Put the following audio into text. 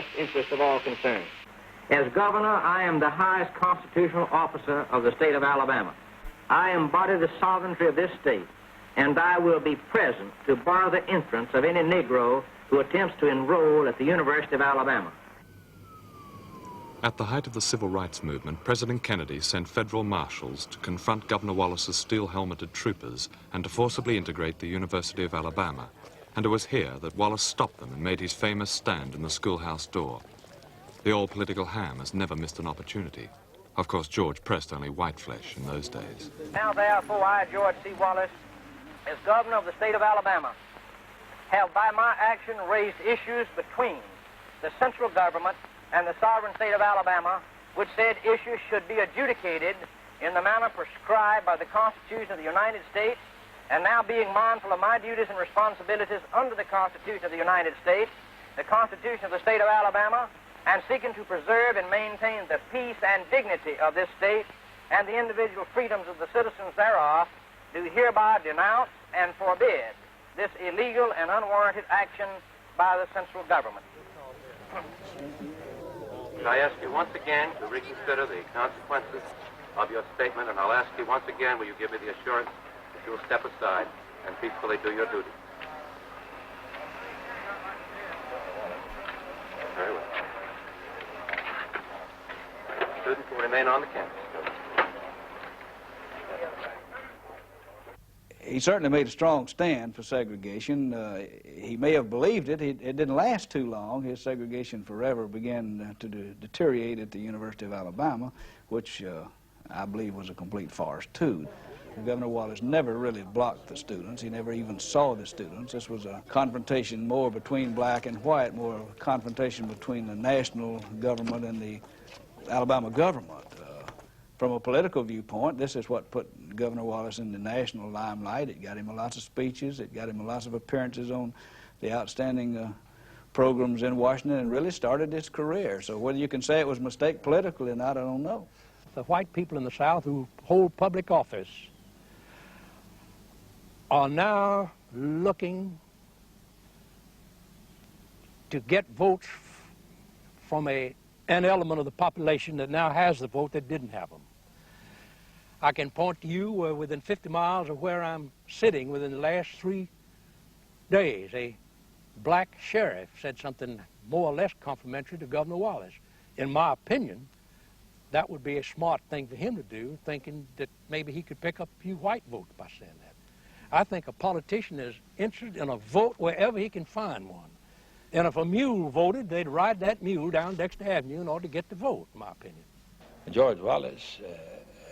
best interest of all concerned. As governor, I am the highest constitutional officer of the state of Alabama. I embody the sovereignty of this state, and I will be present to bar the entrance of any Negro who attempts to enroll at the University of Alabama. At the height of the civil rights movement, President Kennedy sent federal marshals to confront Governor Wallace's steel-helmeted troopers and to forcibly integrate the University of Alabama. And it was here that Wallace stopped them and made his famous stand in the schoolhouse door. The all-political ham has never missed an opportunity. Of course, George pressed only white flesh in those days. Now, therefore, I, George C. Wallace, as governor of the state of Alabama, have by my action raised issues between the central government and the sovereign state of Alabama, which said issues should be adjudicated in the manner prescribed by the Constitution of the United States, and now being mindful of my duties and responsibilities under the Constitution of the United States, the Constitution of the state of Alabama, and seeking to preserve and maintain the peace and dignity of this state and the individual freedoms of the citizens thereof, do hereby denounce and forbid this illegal and unwarranted action by the central government. I ask you once again to reconsider the consequences of your statement, and I'll ask you once again, will you give me the assurance that you will step aside and peacefully do your duty? Very well. Students will remain on the campus. He certainly made a strong stand for segregation. He may have believed it. It didn't last too long. His segregation forever began to deteriorate at the University of Alabama, which I believe was a complete farce, too. Governor Wallace never really blocked the students. He never even saw the students. This was a confrontation more between black and white, more of a confrontation between the national government and the Alabama government. From a political viewpoint, this is what put Governor Wallace in the national limelight. It got him lots of speeches. It got him lots of appearances on the outstanding programs in Washington, and really started his career. So whether you can say it was a mistake politically or not, I don't know. The white people in the South who hold public office are now looking to get votes from an element of the population that now has the vote that didn't have them. I can point to you within 50 miles of where I'm sitting within the last 3 days. A black sheriff said something more or less complimentary to Governor Wallace. In my opinion, that would be a smart thing for him to do, thinking that maybe he could pick up a few white votes by saying that. I think a politician is interested in a vote wherever he can find one. And if a mule voted, they'd ride that mule down Dexter Avenue in order to get the vote, in my opinion. George Wallace